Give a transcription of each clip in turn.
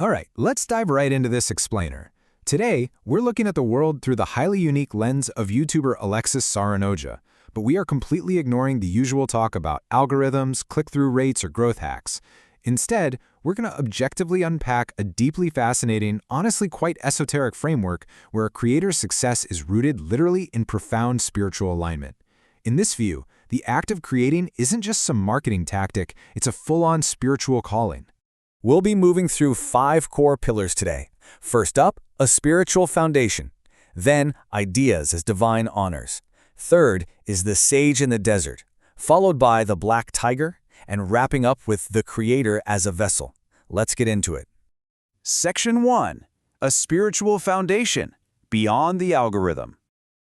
All right, let's dive right into this explainer. Today, we're looking at the world through the highly unique lens of YouTuber Alexis Saranoja, but we are completely ignoring the usual talk about algorithms, click-through rates, or growth hacks. Instead, we're going to objectively unpack a deeply fascinating, honestly quite esoteric framework where a creator's success is rooted literally in profound spiritual alignment. In this view, the act of creating isn't just some marketing tactic, it's a full-on spiritual calling. We'll be moving through 5 core pillars today. First up, a spiritual foundation. Then, ideas as divine honors. Third is the sage in the desert, followed by the black tiger, and wrapping up with the creator as a vessel. Let's get into it. Section 1. A spiritual foundation, beyond the algorithm.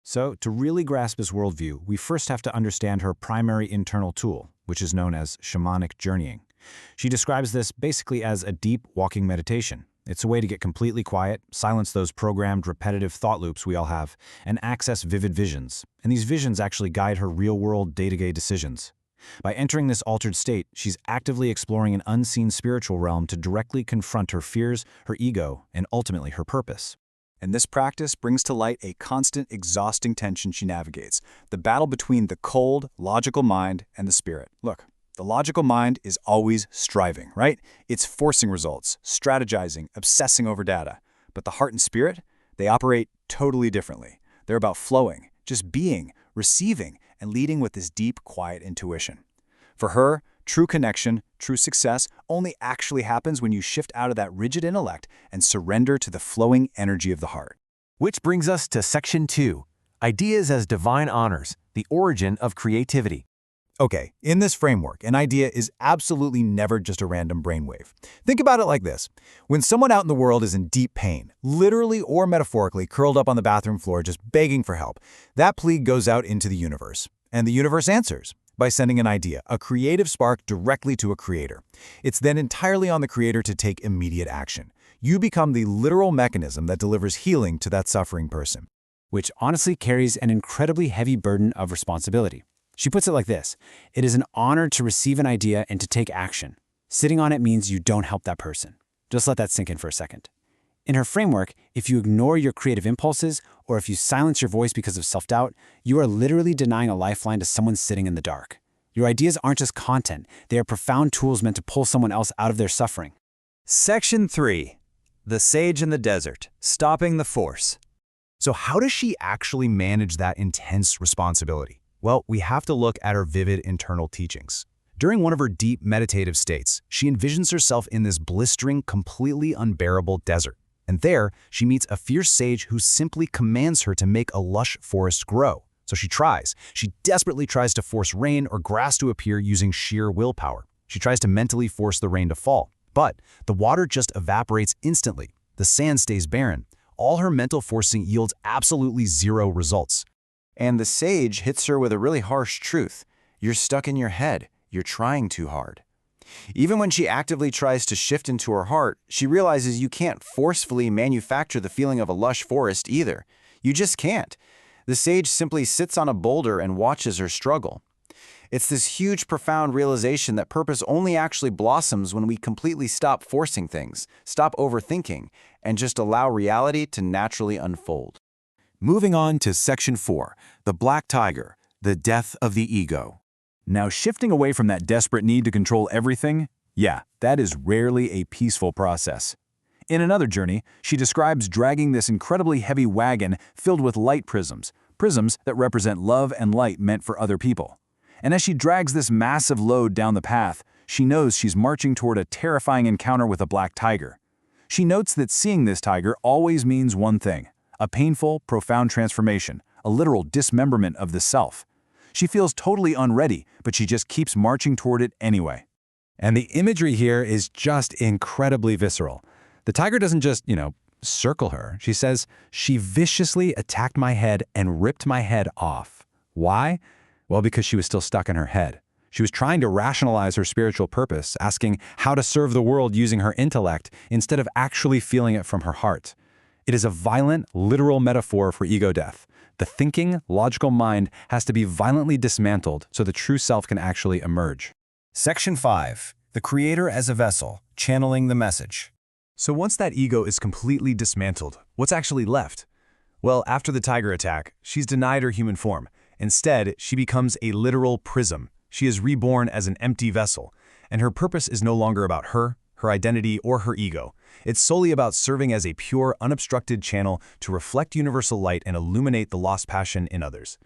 So, to really grasp this worldview, we first have to understand her primary internal tool, which is known as shamanic journeying. She describes this basically as a deep walking meditation. It's a way to get completely quiet, silence those programmed, repetitive thought loops we all have, and access vivid visions. And these visions actually guide her real-world, day-to-day decisions. By entering this altered state, she's actively exploring an unseen spiritual realm to directly confront her fears, her ego, and ultimately her purpose. And this practice brings to light a constant, exhausting tension she navigates, the battle between the cold, logical mind and the spirit. Look, the logical mind is always striving, right? It's forcing results, strategizing, obsessing over data. But the heart and spirit, they operate totally differently. They're about flowing, just being, receiving, and leading with this deep, quiet intuition. For her, true connection, true success only actually happens when you shift out of that rigid intellect and surrender to the flowing energy of the heart. Which brings us to Section 2, ideas as divine honors, the origin of creativity. Okay, in this framework, an idea is absolutely never just a random brainwave. Think about it like this. When someone out in the world is in deep pain, literally or metaphorically curled up on the bathroom floor just begging for help, that plea goes out into the universe. And the universe answers by sending an idea, a creative spark directly to a creator. It's then entirely on the creator to take immediate action. You become the literal mechanism that delivers healing to that suffering person. Which honestly carries an incredibly heavy burden of responsibility. She puts it like this: it is an honor to receive an idea and to take action. Sitting on it means you don't help that person. Just let that sink in for a second. In her framework, if you ignore your creative impulses or if you silence your voice because of self-doubt, you are literally denying a lifeline to someone sitting in the dark. Your ideas aren't just content, they are profound tools meant to pull someone else out of their suffering. Section 3. The sage in the desert, stopping the force. So how does she actually manage that intense responsibility? Well, we have to look at her vivid internal teachings. During one of her deep meditative states, she envisions herself in this blistering, completely unbearable desert. And there, she meets a fierce sage who simply commands her to make a lush forest grow. So she tries. She desperately tries to force rain or grass to appear using sheer willpower. She tries to mentally force the rain to fall. But the water just evaporates instantly. The sand stays barren. All her mental forcing yields absolutely zero results. And the sage hits her with a really harsh truth. You're stuck in your head. You're trying too hard. Even when she actively tries to shift into her heart, she realizes you can't forcefully manufacture the feeling of a lush forest either. You just can't. The sage simply sits on a boulder and watches her struggle. It's this huge, profound realization that purpose only actually blossoms when we completely stop forcing things, stop overthinking, and just allow reality to naturally unfold. Moving on to Section 4, the black tiger, the death of the ego. Now, shifting away from that desperate need to control everything, yeah, that is rarely a peaceful process. In another journey, she describes dragging this incredibly heavy wagon filled with light prisms that represent love and light meant for other people. And as she drags this massive load down the path, she knows she's marching toward a terrifying encounter with a black tiger. She notes that seeing this tiger always means one thing: a painful, profound transformation, a literal dismemberment of the self. She feels totally unready, but she just keeps marching toward it anyway. And the imagery here is just incredibly visceral. The tiger doesn't just, circle her. She says, "She viciously attacked my head and ripped my head off." Why? Well, because she was still stuck in her head. She was trying to rationalize her spiritual purpose, asking how to serve the world using her intellect instead of actually feeling it from her heart. It is a violent, literal metaphor for ego death. The thinking, logical mind has to be violently dismantled so the true self can actually emerge. Section 5, the creator as a vessel, channeling the message. So once that ego is completely dismantled, what's actually left? Well, after the tiger attack, she's denied her human form. Instead, she becomes a literal prism. She is reborn as an empty vessel, and her purpose is no longer about her identity, or her ego. It's solely about serving as a pure, unobstructed channel to reflect universal light and illuminate the lost passion in others.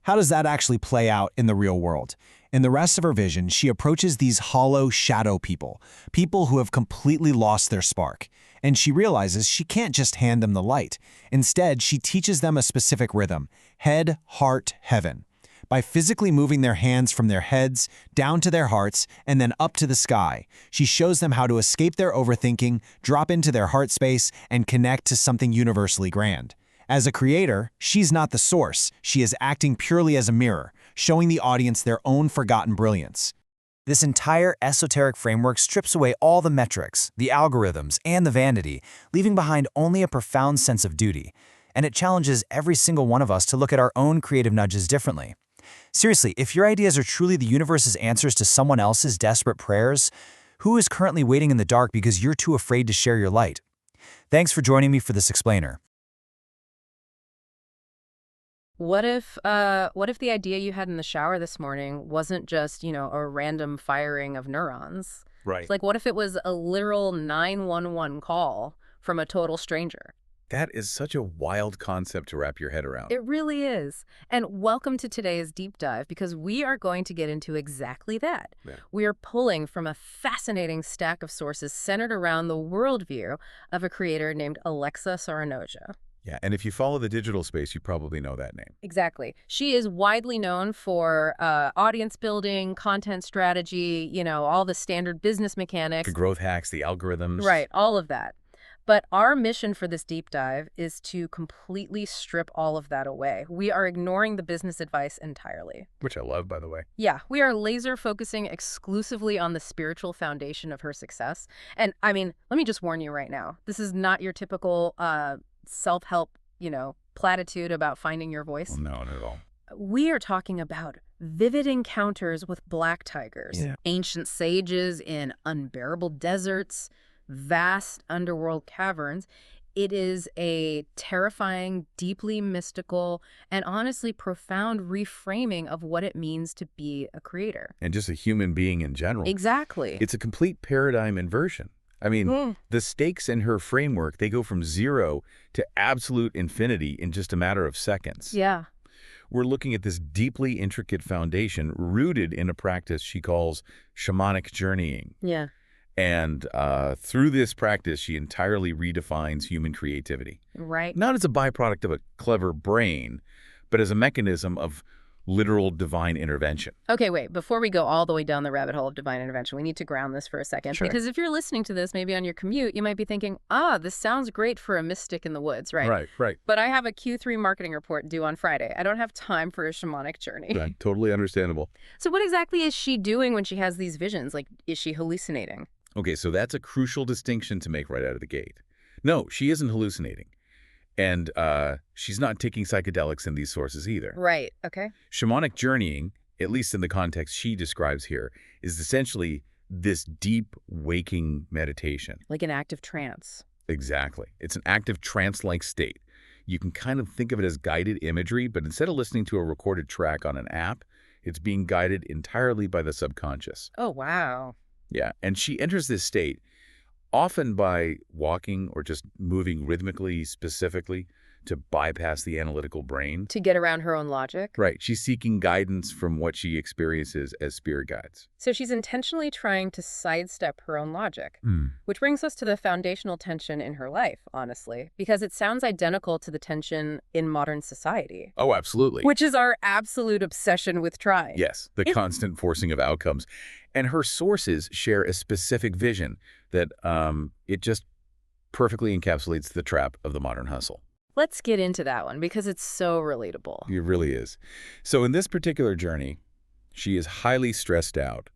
How does that actually play out in the real world? In the rest of her vision, she approaches these hollow shadow people who have completely lost their spark. And she realizes she can't just hand them the light. Instead, she teaches them a specific rhythm: head, heart, heaven. By physically moving their hands from their heads, down to their hearts, and then up to the sky, she shows them how to escape their overthinking, drop into their heart space, and connect to something universally grand. As a creator, she's not the source. She is acting purely as a mirror, showing the audience their own forgotten brilliance. This entire esoteric framework strips away all the metrics, the algorithms, and the vanity, leaving behind only a profound sense of duty. And it challenges every single one of us to look at our own creative nudges differently. Seriously, if your ideas are truly the universe's answers to someone else's desperate prayers, who is currently waiting in the dark because you're too afraid to share your light? Thanks for joining me for this explainer. What if the idea you had in the shower this morning wasn't just, a random firing of neurons? Right. Like, what if it was a literal 911 call from a total stranger? That is such a wild concept to wrap your head around. It really is. And welcome to today's deep dive, because we are going to get into exactly that. Yeah. We are pulling from a fascinating stack of sources centered around the worldview of a creator named Alexa Saranoja. Yeah, and if you follow the digital space, you probably know that name. Exactly. She is widely known for audience building, content strategy, all the standard business mechanics. The growth hacks, the algorithms. Right, all of that. But our mission for this deep dive is to completely strip all of that away. We are ignoring the business advice entirely. Which I love, by the way. Yeah, we are laser focusing exclusively on the spiritual foundation of her success. And I mean, let me just warn you right now. This is not your typical self-help, platitude about finding your voice. Well, no, not at all. We are talking about vivid encounters with black tigers, ancient sages in unbearable deserts, vast underworld caverns. It is a terrifying, deeply mystical, and honestly profound reframing of what it means to be a creator. And just a human being in general. Exactly. It's a complete paradigm inversion. I mean, the stakes in her framework, they go from 0 to absolute infinity in just a matter of seconds. Yeah. We're looking at this deeply intricate foundation rooted in a practice she calls shamanic journeying. Yeah. And through this practice, she entirely redefines human creativity. Right. Not as a byproduct of a clever brain, but as a mechanism of literal divine intervention. Okay, wait. Before we go all the way down the rabbit hole of divine intervention, we need to ground this for a second. Sure. Because if you're listening to this, maybe on your commute, you might be thinking, this sounds great for a mystic in the woods, right? Right. But I have a Q3 marketing report due on Friday. I don't have time for a shamanic journey. Right. Totally understandable. So what exactly is she doing when she has these visions? Like, is she hallucinating? Okay, so that's a crucial distinction to make right out of the gate. No, she isn't hallucinating. And she's not taking psychedelics in these sources either. Right, okay. Shamanic journeying, at least in the context she describes here, is essentially this deep waking meditation. Like an active trance. Exactly. It's an active trance-like state. You can kind of think of it as guided imagery, but instead of listening to a recorded track on an app, it's being guided entirely by the subconscious. Oh, wow. Yeah, and she enters this state often by walking or just moving rhythmically, specifically, to bypass the analytical brain. To get around her own logic? Right. She's seeking guidance from what she experiences as spirit guides. So she's intentionally trying to sidestep her own logic, which brings us to the foundational tension in her life, honestly, because it sounds identical to the tension in modern society. Oh, absolutely. Which is our absolute obsession with trying. Yes, the constant forcing of outcomes. And her sources share a specific vision that it just perfectly encapsulates the trap of the modern hustle. Let's get into that one because it's so relatable. It really is. So in this particular journey, she is highly stressed out.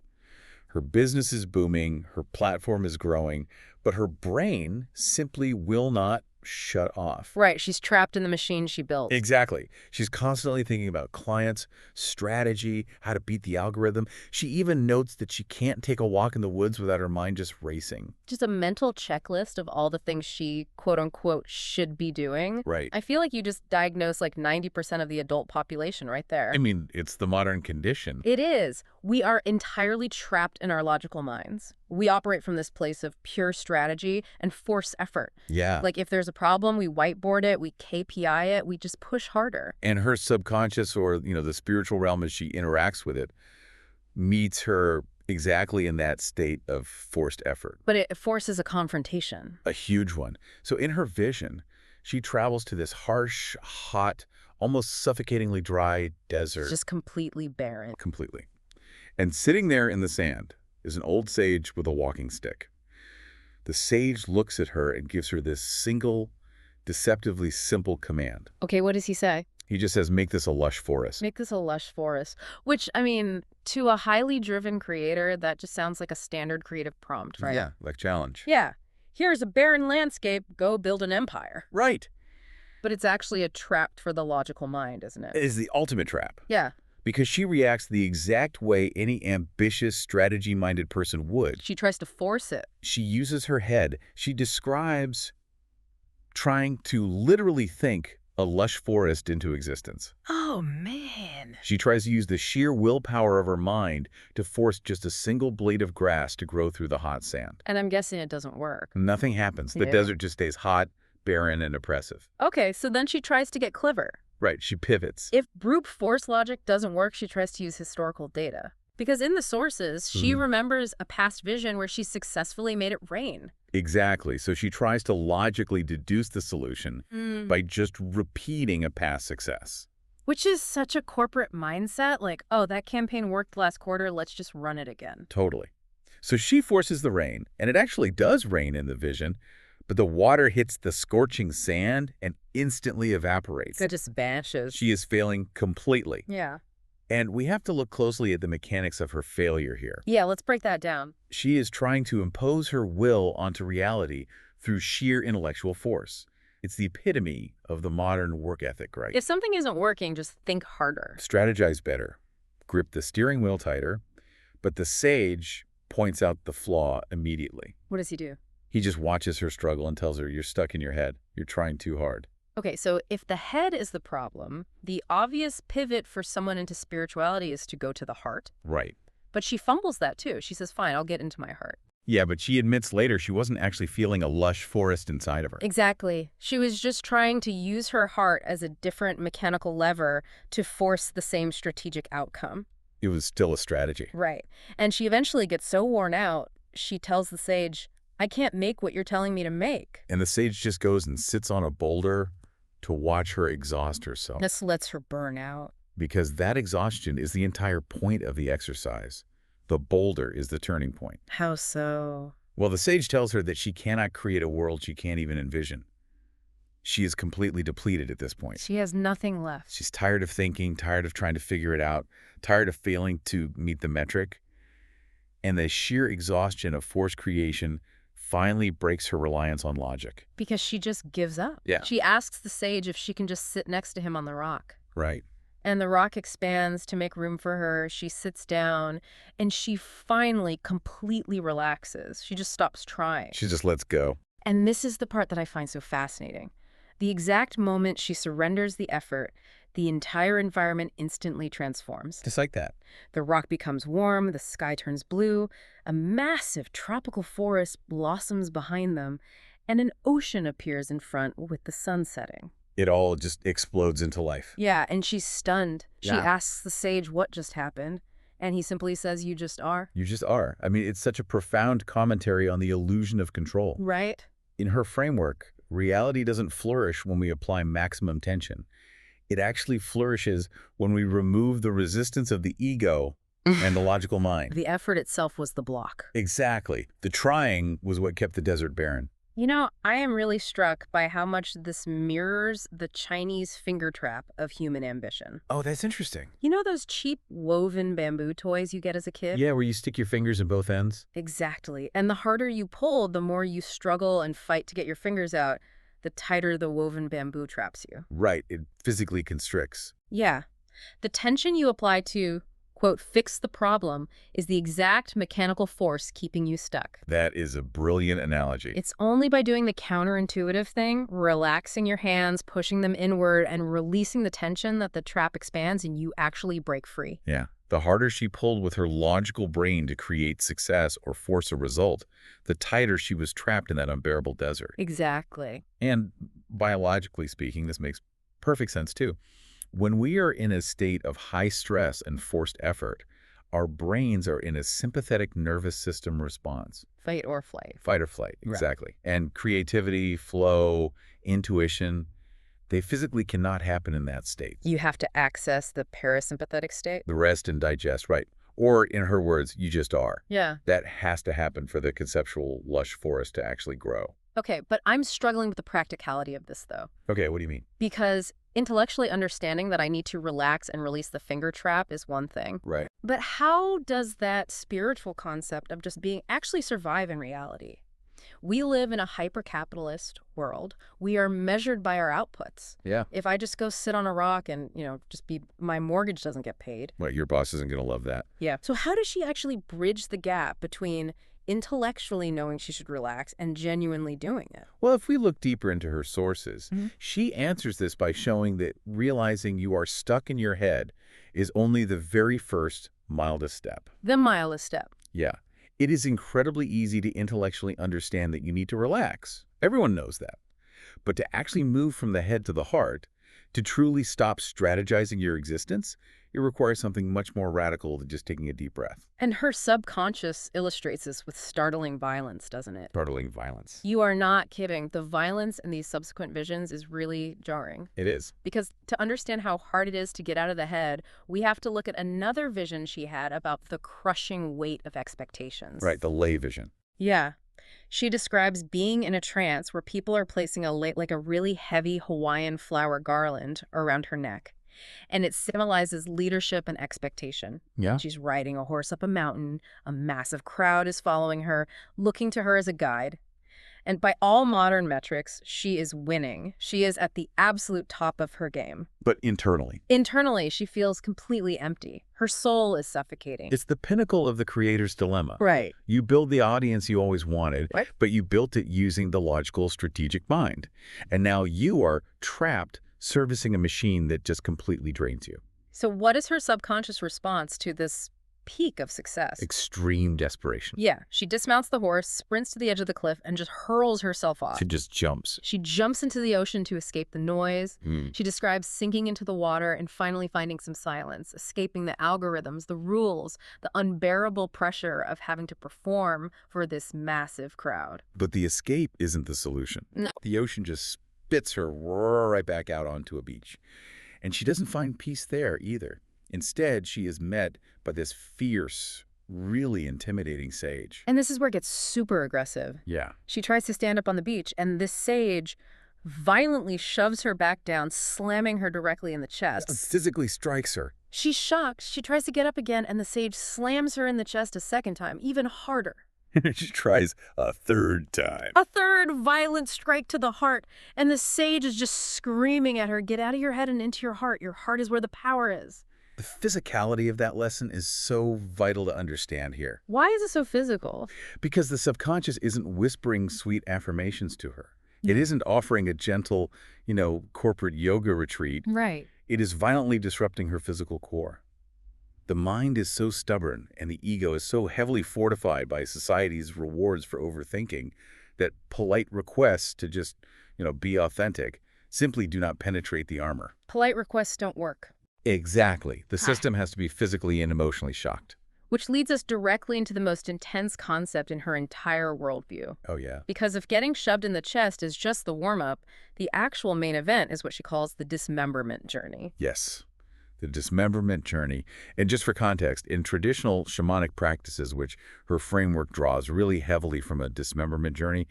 Her business is booming, her platform is growing, but her brain simply will not shut off. Right, she's trapped in the machine she built. Exactly. She's constantly thinking about clients, strategy, how to beat the algorithm. She even notes that she can't take a walk in the woods without her mind just racing. Just a mental checklist of all the things she, quote-unquote, should be doing. Right. I feel like you just diagnosed like 90% of the adult population right there. I mean, it's the modern condition. It is. We are entirely trapped in our logical minds. We operate from this place of pure strategy and force effort. Yeah. Like if there's a problem, we whiteboard it, we KPI it, we just push harder. And her subconscious, or, the spiritual realm as she interacts with it, meets her exactly in that state of forced effort. But it forces a confrontation. A huge one. So in her vision, she travels to this harsh, hot, almost suffocatingly dry desert. It's just completely barren. Completely. And sitting there in the sand is an old sage with a walking stick. The sage looks at her and gives her this single, deceptively simple command. Okay, what does he say? He just says, make this a lush forest. Make this a lush forest. Which, I mean, to a highly driven creator, that just sounds like a standard creative prompt, right? Yeah, like challenge. Yeah. Here's a barren landscape, go build an empire. Right. But it's actually a trap for the logical mind, isn't it? It is the ultimate trap. Yeah. Because she reacts the exact way any ambitious, strategy-minded person would. She tries to force it. She uses her head. She describes trying to literally think a lush forest into existence. Oh, man. She tries to use the sheer willpower of her mind to force just a single blade of grass to grow through the hot sand. And I'm guessing it doesn't work. Nothing happens. The Yeah. desert just stays hot, barren, and oppressive. Okay, so then she tries to get clever. Right, she pivots. If brute force logic doesn't work, she tries to use historical data. Because in the sources, she remembers a past vision where she successfully made it rain. Exactly. So she tries to logically deduce the solution by just repeating a past success. Which is such a corporate mindset, like, oh, that campaign worked last quarter, let's just run it again. Totally. So she forces the rain, and it actually does rain in the vision, but the water hits the scorching sand and instantly evaporates. It just vanishes. She is failing completely. Yeah. And we have to look closely at the mechanics of her failure here. Yeah, let's break that down. She is trying to impose her will onto reality through sheer intellectual force. It's the epitome of the modern work ethic, right? If something isn't working, just think harder. Strategize better. Grip the steering wheel tighter. But the sage points out the flaw immediately. What does he do? He just watches her struggle and tells her, you're stuck in your head. You're trying too hard. Okay, so if the head is the problem, the obvious pivot for someone into spirituality is to go to the heart. Right. But she fumbles that too. She says, fine, I'll get into my heart. Yeah, but she admits later she wasn't actually feeling a lush forest inside of her. Exactly. She was just trying to use her heart as a different mechanical lever to force the same strategic outcome. It was still a strategy. Right. And she eventually gets so worn out, she tells the sage, I can't make what you're telling me to make. And the sage just goes and sits on a boulder to watch her exhaust herself. This lets her burn out. Because that exhaustion is the entire point of the exercise. The boulder is the turning point. How so? Well, the sage tells her that she cannot create a world she can't even envision. She is completely depleted at this point. She has nothing left. She's tired of thinking, tired of trying to figure it out, tired of failing to meet the metric. And the sheer exhaustion of forced creation finally breaks her reliance on logic. Because she just gives up. Yeah. She asks the sage if she can just sit next to him on the rock. Right. And the rock expands to make room for her. She sits down, and she finally completely relaxes. She just stops trying. She just lets go. And this is the part that I find so fascinating. The exact moment she surrenders the effort, the entire environment instantly transforms. Just like that. The rock becomes warm, the sky turns blue, a massive tropical forest blossoms behind them, and an ocean appears in front with the sun setting. It all just explodes into life. Yeah, and she's stunned. She Yeah. asks the sage what just happened, and he simply says, you just are. You just are. I mean, it's such a profound commentary on the illusion of control. Right? In her framework, reality doesn't flourish when we apply maximum tension. It actually flourishes when we remove the resistance of the ego and the logical mind. The effort itself was the block. Exactly. The trying was what kept the desert barren. You know, I am really struck by how much this mirrors the Chinese finger trap of human ambition. Oh, that's interesting. You know those cheap woven bamboo toys you get as a kid? Yeah, where you stick your fingers in both ends. Exactly. And the harder you pull, the more you struggle and fight to get your fingers out. the tighter the woven bamboo traps you. Right, it physically constricts. Yeah. The tension you apply to, quote, fix the problem is the exact mechanical force keeping you stuck. That is a brilliant analogy. It's only by doing the counterintuitive thing, relaxing your hands, pushing them inward, and releasing the tension that the trap expands and you actually break free. Yeah. The harder she pulled with her logical brain to create success or force a result, the tighter she was trapped in that unbearable desert. Exactly. And biologically speaking, this makes perfect sense too. When we are in a state of high stress and forced effort, our brains are in a sympathetic nervous system response. Fight or flight. Fight or flight, exactly. Right. And creativity, flow, intuition, they physically cannot happen in that state. You have to access the parasympathetic state? The rest and digest, right. Or in her words, you just are. Yeah. That has to happen for the conceptual lush forest to actually grow. Okay, but I'm struggling with the practicality of this, though. Okay, what do you mean? Because intellectually understanding that I need to relax and release the finger trap is one thing. Right. But how does that spiritual concept of just being actually survive in reality? We live in a hyper-capitalist world. We are measured by our outputs. Yeah. If I just go sit on a rock and, my mortgage doesn't get paid. Well, your boss isn't going to love that. Yeah. So how does she actually bridge the gap between intellectually knowing she should relax and genuinely doing it? Well, if we look deeper into her sources, she answers this by showing that realizing you are stuck in your head is only the very first mildest step. The mildest step. Yeah. It is incredibly easy to intellectually understand that you need to relax. Everyone knows that. But to actually move from the head to the heart, to truly stop strategizing your existence, it requires something much more radical than just taking a deep breath. And her subconscious illustrates this with startling violence, doesn't it? Startling violence. You are not kidding. The violence in these subsequent visions is really jarring. It is. Because to understand how hard it is to get out of the head, we have to look at another vision she had about the crushing weight of expectations. Right, the lay vision. Yeah. She describes being in a trance where people are placing a really heavy Hawaiian flower garland around her neck. And it symbolizes leadership and expectation. Yeah. She's riding a horse up a mountain. A massive crowd is following her, looking to her as a guide. And by all modern metrics, she is winning. She is at the absolute top of her game. But internally. Internally, she feels completely empty. Her soul is suffocating. It's the pinnacle of the creator's dilemma. Right. You build the audience you always wanted, What? but you built it using the logical, strategic mind. And now you are trapped servicing a machine that just completely drains you. So what is her subconscious response to this peak of success? Extreme desperation. Yeah, she dismounts the horse, sprints to the edge of the cliff, and just hurls herself off. She just jumps. She jumps into the ocean to escape the noise. She describes sinking into the water and finally finding some silence, escaping the algorithms, the rules, the unbearable pressure of having to perform for this massive crowd. But the escape isn't the solution. No. The ocean just spits her right back out onto a beach. And she doesn't find peace there either. Instead, she is met by this fierce, really intimidating sage. And this is where it gets super aggressive. Yeah. She tries to stand up on the beach, and this sage violently shoves her back down, slamming her directly in the chest. Physically strikes her. She's shocked. She tries to get up again, and the sage slams her in the chest a second time, even harder. She tries a third time. A third violent strike to the heart, and the sage is just screaming at her, "Get out of your head and into your heart. Your heart is where the power is." The physicality of that lesson is so vital to understand here. Why is it so physical? Because the subconscious isn't whispering sweet affirmations to her. It isn't offering a gentle, corporate yoga retreat. Right. It is violently disrupting her physical core. The mind is so stubborn and the ego is so heavily fortified by society's rewards for overthinking that polite requests to just, be authentic simply do not penetrate the armor. Polite requests don't work. Exactly. The system has to be physically and emotionally shocked. Which leads us directly into the most intense concept in her entire worldview. Oh, yeah. Because if getting shoved in the chest is just the warm-up, the actual main event is what she calls the dismemberment journey. Yes. The dismemberment journey. And just for context, in traditional shamanic practices, which her framework draws really heavily from a dismemberment journey,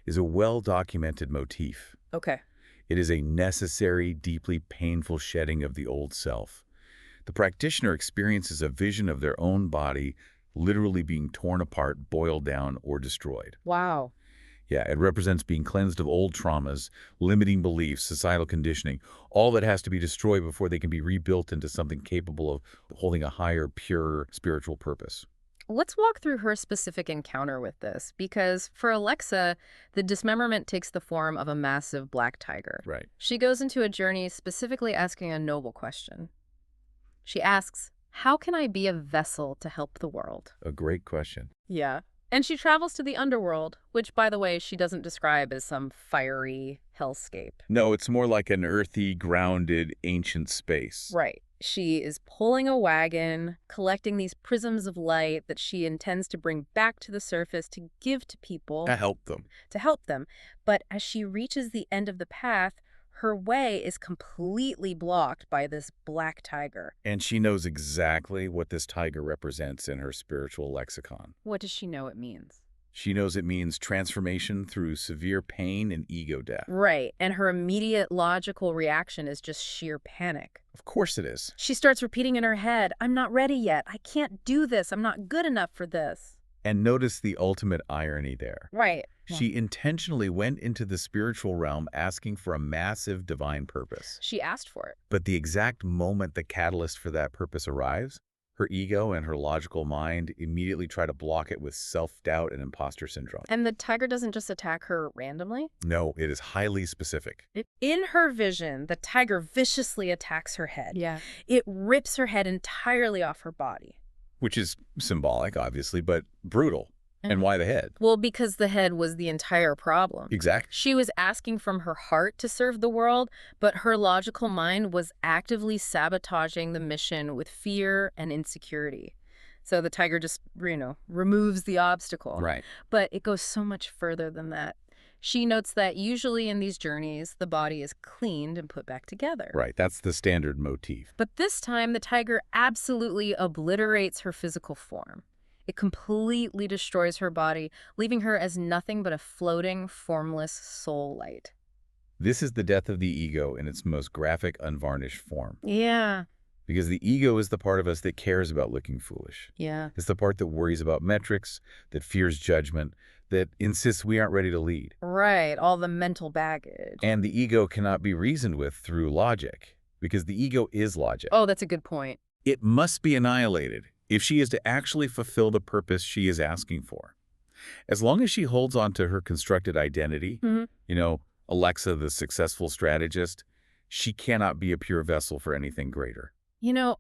is a well-documented motif. Okay. It is a necessary, deeply painful shedding of the old self. The practitioner experiences a vision of their own body literally being torn apart, boiled down, or destroyed. Wow. Yeah, it represents being cleansed of old traumas, limiting beliefs, societal conditioning, all that has to be destroyed before they can be rebuilt into something capable of holding a higher, pure spiritual purpose. Let's walk through her specific encounter with this, because for Alexa, the dismemberment takes the form of a massive black tiger. Right. She goes into a journey specifically asking a noble question. She asks, how can I be a vessel to help the world? A great question. Yeah. And she travels to the underworld, which, by the way, she doesn't describe as some fiery hellscape. No, it's more like an earthy, grounded, ancient space. Right. She is pulling a wagon, collecting these prisms of light that she intends to bring back to the surface to give to people. To help them. To help them. But as she reaches the end of the path, her way is completely blocked by this black tiger. And she knows exactly what this tiger represents in her spiritual lexicon. What does she know it means? She knows it means transformation through severe pain and ego death. Right, and her immediate logical reaction is just sheer panic. Of course it is. She starts repeating in her head, I'm not ready yet. I can't do this. I'm not good enough for this. And notice the ultimate irony there. Right. She intentionally went into the spiritual realm asking for a massive divine purpose. She asked for it. But the exact moment the catalyst for that purpose arrives, her ego and her logical mind immediately try to block it with self-doubt and imposter syndrome. And the tiger doesn't just attack her randomly? No, it is highly specific. In her vision, the tiger viciously attacks her head. Yeah. It rips her head entirely off her body. Which is symbolic, obviously, but brutal. And why the head? Well, because the head was the entire problem. Exactly. She was asking from her heart to serve the world, but her logical mind was actively sabotaging the mission with fear and insecurity. So the tiger just, removes the obstacle. Right. But it goes so much further than that. She notes that usually in these journeys, the body is cleaned and put back together. Right. That's the standard motif. But this time, the tiger absolutely obliterates her physical form. It completely destroys her body, leaving her as nothing but a floating, formless soul light. This is the death of the ego in its most graphic, unvarnished form. Yeah. Because the ego is the part of us that cares about looking foolish. Yeah. It's the part that worries about metrics, that fears judgment, that insists we aren't ready to lead. Right. All the mental baggage. And the ego cannot be reasoned with through logic, because the ego is logic. Oh, that's a good point. It must be annihilated if she is to actually fulfill the purpose she is asking for. As long as she holds on to her constructed identity, Alexa, the successful strategist, she cannot be a pure vessel for anything greater.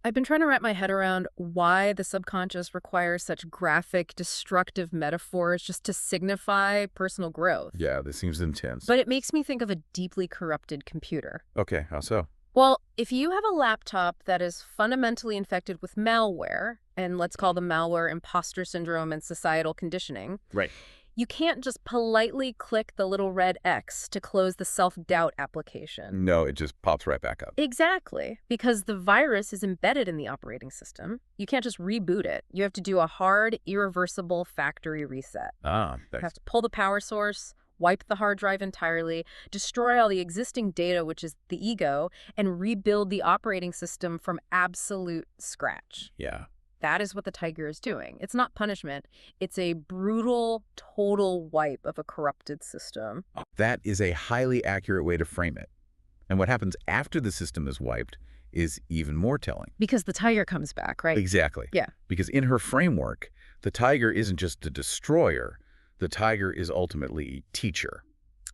I've been trying to wrap my head around why the subconscious requires such graphic, destructive metaphors just to signify personal growth. Yeah, this seems intense. But it makes me think of a deeply corrupted computer. Okay, how so? Well, if you have a laptop that is fundamentally infected with malware, and let's call the malware imposter syndrome and societal conditioning, Right. you can't just politely click the little red X to close the self-doubt application. No, it just pops right back up. Exactly, because the virus is embedded in the operating system. You can't just reboot it. You have to do a hard, irreversible factory reset. Ah, You have to pull the power source, wipe the hard drive entirely, destroy all the existing data, which is the ego, and rebuild the operating system from absolute scratch. Yeah. That is what the tiger is doing. It's not punishment. It's a brutal, total wipe of a corrupted system. That is a highly accurate way to frame it. And what happens after the system is wiped is even more telling. Because the tiger comes back, right? Exactly. Yeah. Because in her framework, the tiger isn't just a destroyer. The tiger is ultimately a teacher.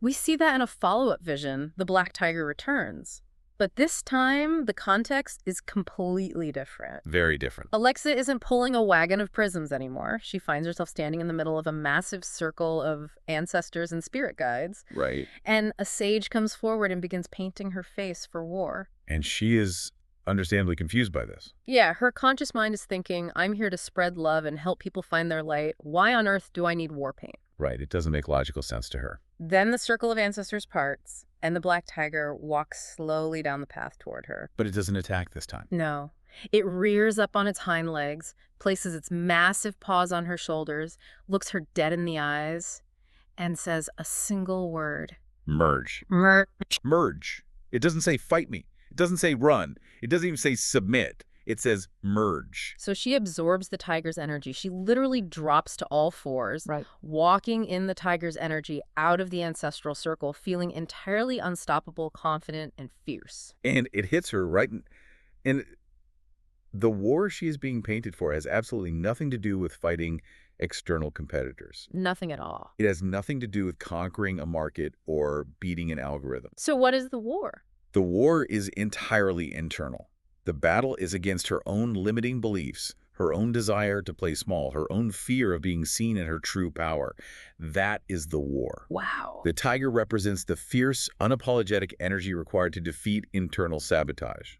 We see that in a follow-up vision, The Black Tiger Returns. But this time, the context is completely different. Very different. Alexa isn't pulling a wagon of prisms anymore. She finds herself standing in the middle of a massive circle of ancestors and spirit guides. Right. And a sage comes forward and begins painting her face for war. And she is understandably confused by this. Yeah, her conscious mind is thinking, I'm here to spread love and help people find their light. Why on earth do I need war paint? Right. It doesn't make logical sense to her. Then the circle of ancestors parts, and the black tiger walks slowly down the path toward her. But it doesn't attack this time. No. It rears up on its hind legs, places its massive paws on her shoulders, looks her dead in the eyes, and says a single word. Merge. Merge. Merge. It doesn't say fight me. It doesn't say run. It doesn't even say submit. It says merge. So she absorbs the tiger's energy. She literally drops to all fours, walking in the tiger's energy out of the ancestral circle, feeling entirely unstoppable, confident, and fierce. And it hits her right in... The war she is being painted for has absolutely nothing to do with fighting external competitors. Nothing at all. It has nothing to do with conquering a market or beating an algorithm. So what is the war? The war is entirely internal. The battle is against her own limiting beliefs, her own desire to play small, her own fear of being seen in her true power. That is the war. Wow. The tiger represents the fierce, unapologetic energy required to defeat internal sabotage.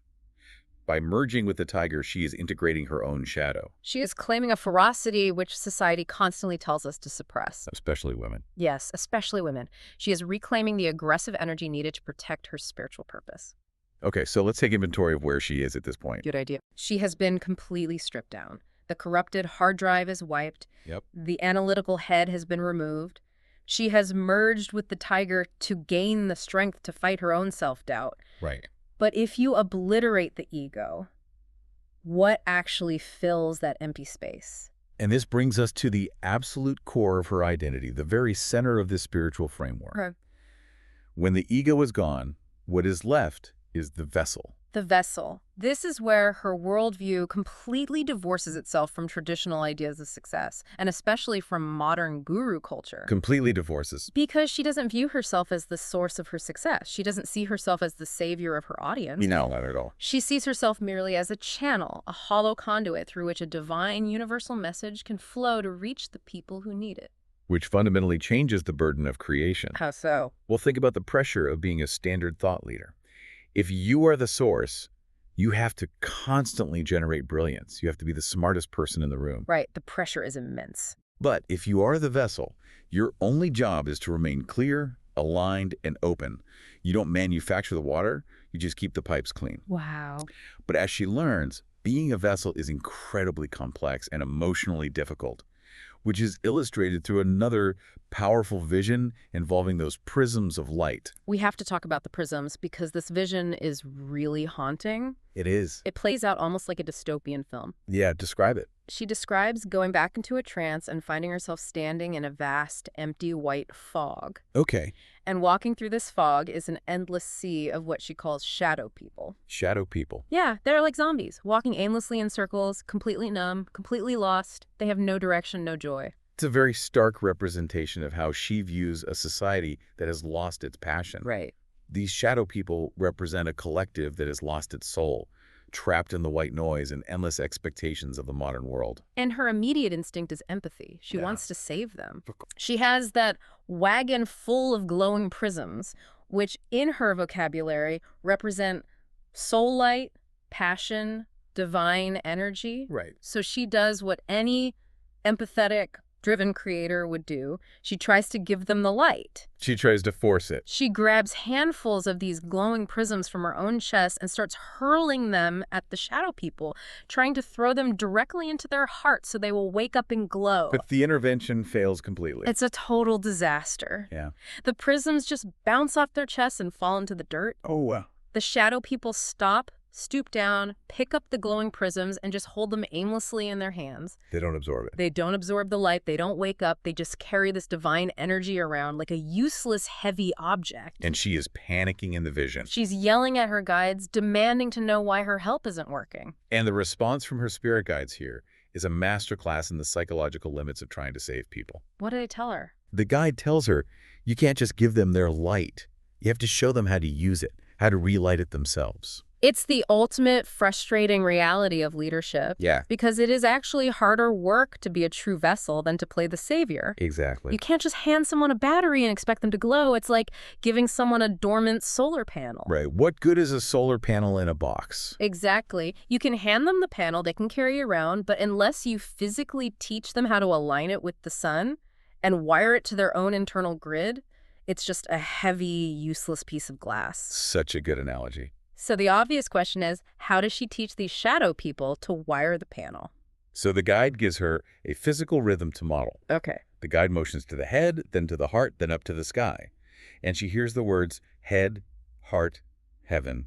By merging with the tiger, she is integrating her own shadow. She is claiming a ferocity which society constantly tells us to suppress. Especially women. Yes, especially women. She is reclaiming the aggressive energy needed to protect her spiritual purpose. Okay, so let's take inventory of where she is at this point. Good idea. She has been completely stripped down. The corrupted hard drive is wiped. Yep. The analytical head has been removed. She has merged with the tiger to gain the strength to fight her own self-doubt. Right. But if you obliterate the ego, what actually fills that empty space? And this brings us to the absolute core of her identity, the very center of this spiritual framework. Okay. When the ego is gone, what is left is the vessel. The vessel. This is where her worldview completely divorces itself from traditional ideas of success, and especially from modern guru culture. Completely divorces. Because she doesn't view herself as the source of her success. She doesn't see herself as the savior of her audience. No, not at all. She sees herself merely as a channel, a hollow conduit through which a divine universal message can flow to reach the people who need it. Which fundamentally changes the burden of creation. How so? Well, think about the pressure of being a standard thought leader. If you are the source, you have to constantly generate brilliance. You have to be the smartest person in the room. Right, the pressure is immense. But if you are the vessel, your only job is to remain clear, aligned, and open. You don't manufacture the water, you just keep the pipes clean. Wow. But as she learns, being a vessel is incredibly complex and emotionally difficult, which is illustrated through another powerful vision involving those prisms of light. We have to talk about the prisms because this vision is really haunting. It is. It plays out almost like a dystopian film. Yeah, describe it. She describes going back into a trance and finding herself standing in a vast, empty white fog. Okay. And walking through this fog is an endless sea of what she calls shadow people. Shadow people. Yeah, they're like zombies, walking aimlessly in circles, completely numb, completely lost. They have no direction, no joy. It's a very stark representation of how she views a society that has lost its passion. Right. These shadow people represent a collective that has lost its soul, trapped in the white noise and endless expectations of the modern world. And her immediate instinct is empathy. She wants to save them. She has that wagon full of glowing prisms, which in her vocabulary represent soul light, passion, divine energy. Right. So she does what any empathetic, driven creator would do. She tries to give them the light. She tries to force it. She grabs handfuls of these glowing prisms from her own chest and starts hurling them at the shadow people, trying to throw them directly into their hearts so they will wake up and glow. But the intervention fails completely. It's a total disaster. Yeah. The prisms just bounce off their chests and fall into the dirt. Oh, wow. The shadow people stop, stoop down, pick up the glowing prisms, and just hold them aimlessly in their hands. They don't absorb it. They don't absorb the light. They don't wake up. They just carry this divine energy around like a useless, heavy object. And she is panicking in the vision. She's yelling at her guides, demanding to know why her help isn't working. And the response from her spirit guides here is a masterclass in the psychological limits of trying to save people. What do they tell her? The guide tells her, you can't just give them their light. You have to show them how to use it, how to relight it themselves. It's the ultimate frustrating reality of leadership. Yeah. Because it is actually harder work to be a true vessel than to play the savior. Exactly. You can't just hand someone a battery and expect them to glow. It's like giving someone a dormant solar panel. Right. What good is a solar panel in a box? Exactly. You can hand them the panel they can carry around, but unless you physically teach them how to align it with the sun and wire it to their own internal grid, it's just a heavy, useless piece of glass. Such a good analogy. So the obvious question is, how does she teach these shadow people to wire the panel? So the guide gives her a physical rhythm to model. Okay. The guide motions to the head, then to the heart, then up to the sky. And she hears the words head, heart, heaven,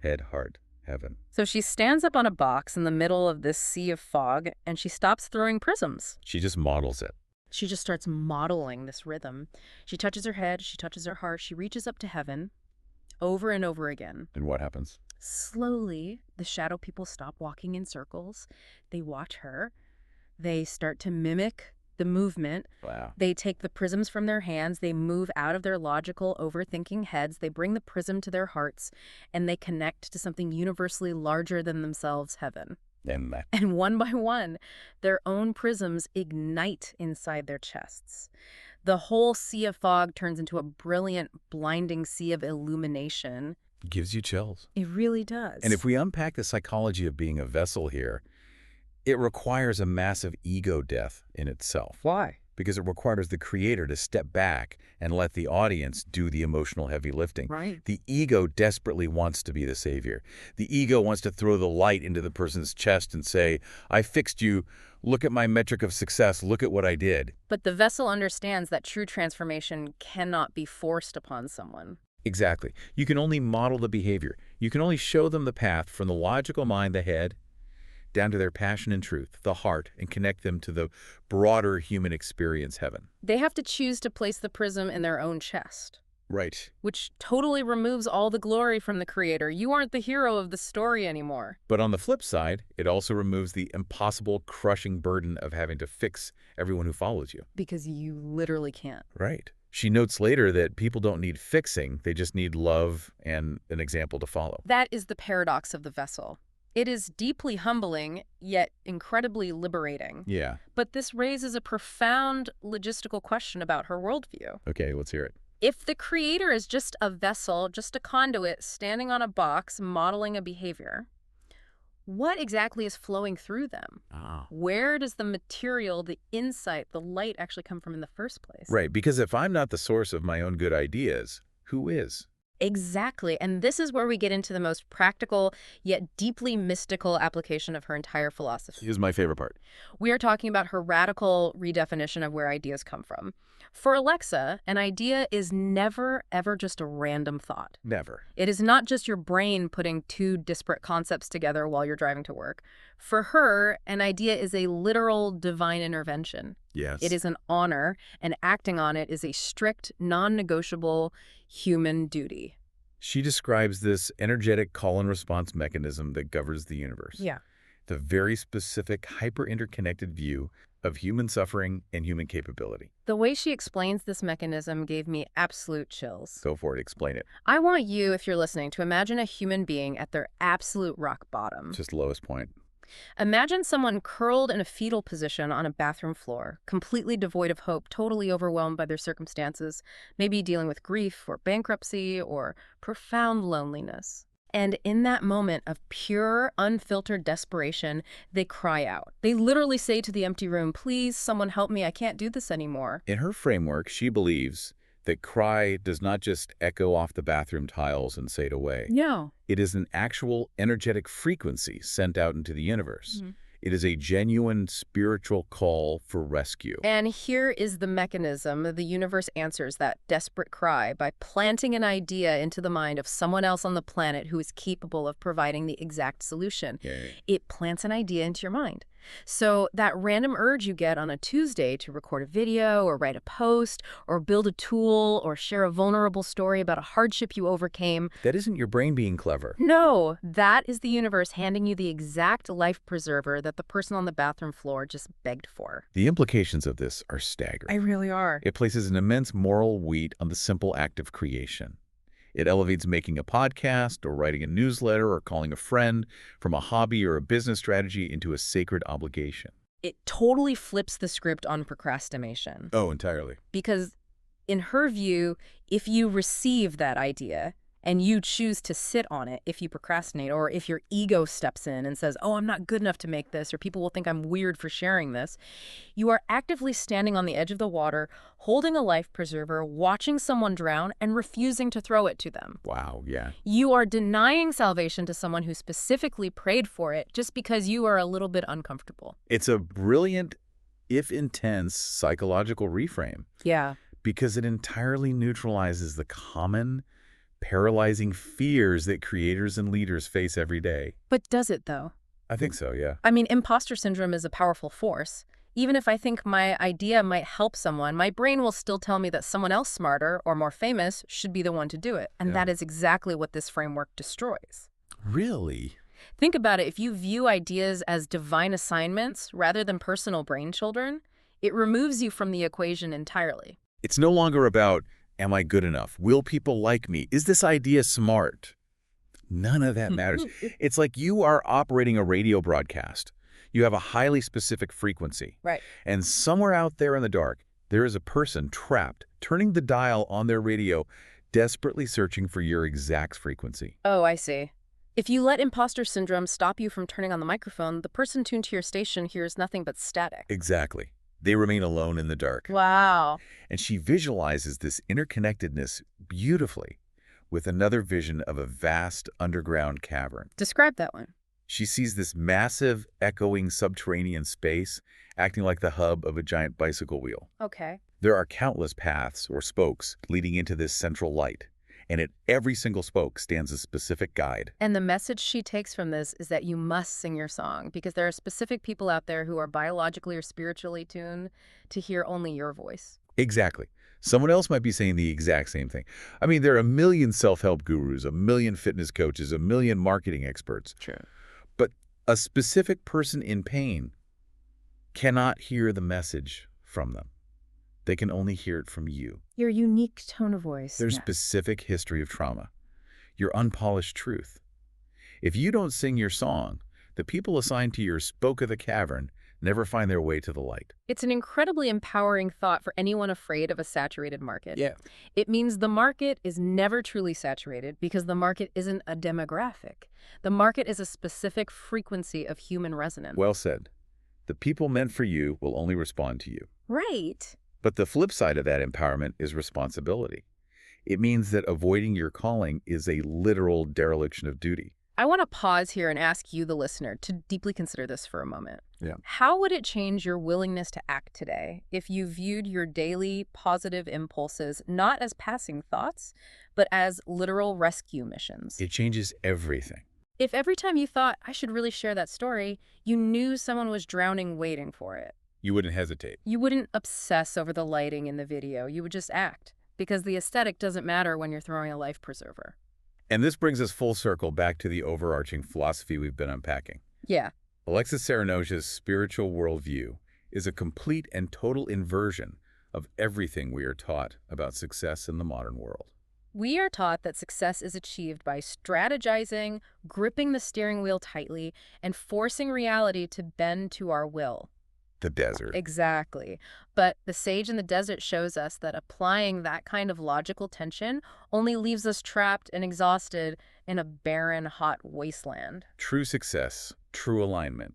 head, heart, Heaven. So she stands up on a box in the middle of this sea of fog, and she stops throwing prisms. She just models it. She just starts modeling this rhythm. She touches her head, she touches her heart, she reaches up to heaven over and over again. And what happens? Slowly, the shadow people stop walking in circles. They watch her. They start to mimic the movement. Wow. They take the prisms from their hands. They move out of their logical, overthinking heads. They bring the prism to their hearts, and they connect to something universally larger than themselves, heaven. And one by one, their own prisms ignite inside their chests. The whole sea of fog turns into a brilliant, blinding sea of illumination. Gives you chills. It really does. And if we unpack the psychology of being a vessel here, it requires a massive ego death in itself. Why? Because it requires the creator to step back and let the audience do the emotional heavy lifting. Right. The ego desperately wants to be the savior. The ego wants to throw the light into the person's chest and say, I fixed you. Look at my metric of success. Look at what I did. But the vessel understands that true transformation cannot be forced upon someone. Exactly. You can only model the behavior. You can only show them the path from the logical mind, the head, down to their passion and truth, the heart, and connect them to the broader human experience, heaven. They have to choose to place the prism in their own chest. Right. Which totally removes all the glory from the creator. You aren't the hero of the story anymore. But on the flip side, it also removes the impossible, crushing burden of having to fix everyone who follows you. Because you literally can't. Right. She notes later that people don't need fixing, they just need love and an example to follow. That is the paradox of the vessel. It is deeply humbling, yet incredibly liberating. Yeah. But this raises a profound logistical question about her worldview. Okay, let's hear it. If the creator is just a vessel, just a conduit, standing on a box, modeling a behavior, what exactly is flowing through them? Oh. Where does the material, the insight, the light actually come from in the first place? Right, because if I'm not the source of my own good ideas, who is? Exactly. And this is where we get into the most practical, yet deeply mystical application of her entire philosophy. Here's my favorite part. We are talking about her radical redefinition of where ideas come from. For Alexa, an idea is never, ever just a random thought. Never. It is not just your brain putting two disparate concepts together while you're driving to work. For her, an idea is a literal divine intervention. Yes. It is an honor, and acting on it is a strict, non-negotiable human duty. She describes this energetic call and response mechanism that governs the universe. Yeah. The very specific, hyper-interconnected view of human suffering and human capability. The way she explains this mechanism gave me absolute chills. Go for it. Explain it. I want you, if you're listening, to imagine a human being at their absolute rock bottom. Just lowest point. Imagine someone curled in a fetal position on a bathroom floor, completely devoid of hope, totally overwhelmed by their circumstances, maybe dealing with grief or bankruptcy or profound loneliness. And in that moment of pure, unfiltered desperation, they cry out. They literally say to the empty room, please, someone help me, I can't do this anymore. In her framework, she believes that cry does not just echo off the bathroom tiles and fade away. No. It is an actual energetic frequency sent out into the universe. Mm-hmm. It is a genuine spiritual call for rescue. And here is the mechanism. The universe answers that desperate cry by planting an idea into the mind of someone else on the planet who is capable of providing the exact solution. Yeah. It plants an idea into your mind. So that random urge you get on a Tuesday to record a video or write a post or build a tool or share a vulnerable story about a hardship you overcame. That isn't your brain being clever. No, that is the universe handing you the exact life preserver that the person on the bathroom floor just begged for. The implications of this are staggering. really are. It places an immense moral weight on the simple act of creation. It elevates making a podcast or writing a newsletter or calling a friend from a hobby or a business strategy into a sacred obligation. It totally flips the script on procrastination. Oh, entirely. Because in her view, if you receive that idea and you choose to sit on it if you procrastinate, or if your ego steps in and says, oh, I'm not good enough to make this, or people will think I'm weird for sharing this, you are actively standing on the edge of the water, holding a life preserver, watching someone drown, and refusing to throw it to them. Wow, yeah. You are denying salvation to someone who specifically prayed for it just because you are a little bit uncomfortable. It's a brilliant, if intense, psychological reframe. Yeah. Because it entirely neutralizes the common, paralyzing fears that creators and leaders face every day. But does it, though? I think so, yeah. I mean, imposter syndrome is a powerful force. Even if I think my idea might help someone, my brain will still tell me that someone else smarter or more famous should be the one to do it. And that is exactly what this framework destroys. Really? Think about it. If you view ideas as divine assignments rather than personal brain children, it removes you from the equation entirely. It's no longer about, am I good enough? Will people like me? Is this idea smart? None of that matters. It's like you are operating a radio broadcast. You have a highly specific frequency. Right. And somewhere out there in the dark, there is a person trapped, turning the dial on their radio, desperately searching for your exact frequency. Oh, I see. If you let imposter syndrome stop you from turning on the microphone, the person tuned to your station hears nothing but static. Exactly. They remain alone in the dark. Wow. And she visualizes this interconnectedness beautifully with another vision of a vast underground cavern. Describe that one. She sees this massive, echoing subterranean space acting like the hub of a giant bicycle wheel. Okay. There are countless paths or spokes leading into this central light, and at every single spoke stands a specific guide. And the message she takes from this is that you must sing your song because there are specific people out there who are biologically or spiritually tuned to hear only your voice. Exactly. Someone else might be saying the exact same thing. I mean, there are a million self-help gurus, a million fitness coaches, a million marketing experts. True. But a specific person in pain cannot hear the message from them. They can only hear it from you. Your unique tone of voice. Their specific history of trauma. Your unpolished truth. If you don't sing your song, the people assigned to your spoke of the cavern never find their way to the light. It's an incredibly empowering thought for anyone afraid of a saturated market. Yeah. It means the market is never truly saturated because the market isn't a demographic. The market is a specific frequency of human resonance. Well said. The people meant for you will only respond to you. Right. But the flip side of that empowerment is responsibility. It means that avoiding your calling is a literal dereliction of duty. I want to pause here and ask you, the listener, to deeply consider this for a moment. Yeah. How would it change your willingness to act today if you viewed your daily positive impulses not as passing thoughts, but as literal rescue missions? It changes everything. If every time you thought, I should really share that story, you knew someone was drowning waiting for it. You wouldn't hesitate. You wouldn't obsess over the lighting in the video. You would just act, because the aesthetic doesn't matter when you're throwing a life preserver. And this brings us full circle back to the overarching philosophy we've been unpacking. Yeah. Alexis Saranoja's spiritual worldview is a complete and total inversion of everything we are taught about success in the modern world. We are taught that success is achieved by strategizing, gripping the steering wheel tightly, and forcing reality to bend to our will. The desert. Exactly. But the sage in the desert shows us that applying that kind of logical tension only leaves us trapped and exhausted in a barren, hot wasteland. True success, true alignment,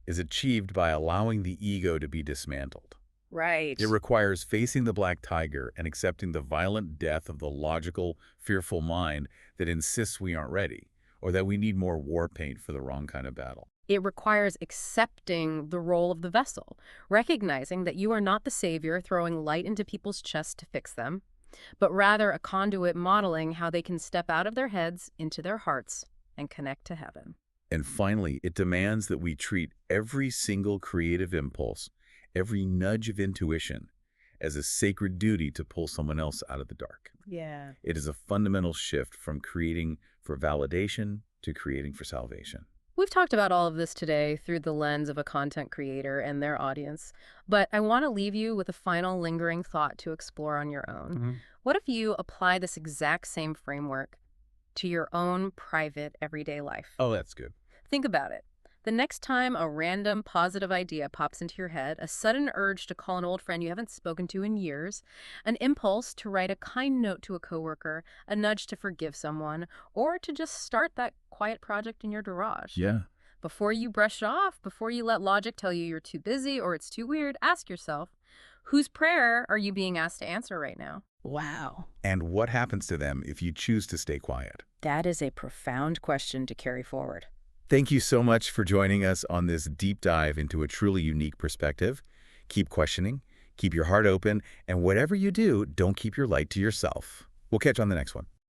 is achieved by allowing the ego to be dismantled. Right. It requires facing the black tiger and accepting the violent death of the logical, fearful mind that insists we aren't ready, or that we need more war paint for the wrong kind of battle. It requires accepting the role of the vessel, recognizing that you are not the savior throwing light into people's chests to fix them, but rather a conduit modeling how they can step out of their heads into their hearts and connect to heaven. And finally, it demands that we treat every single creative impulse, every nudge of intuition, as a sacred duty to pull someone else out of the dark. Yeah. It is a fundamental shift from creating for validation to creating for salvation. We've talked about all of this today through the lens of a content creator and their audience, but I want to leave you with a final lingering thought to explore on your own. What if you apply this exact same framework to your own private, everyday life? Oh, that's good. Think about it. The next time a random positive idea pops into your head, a sudden urge to call an old friend you haven't spoken to in years, an impulse to write a kind note to a coworker, a nudge to forgive someone, or to just start that quiet project in your garage. Yeah. Before you brush it off, before you let logic tell you you're too busy or it's too weird, ask yourself, whose prayer are you being asked to answer right now? Wow. And what happens to them if you choose to stay quiet? That is a profound question to carry forward. Thank you so much for joining us on this deep dive into a truly unique perspective. Keep questioning, keep your heart open, and whatever you do, don't keep your light to yourself. We'll catch you on the next one.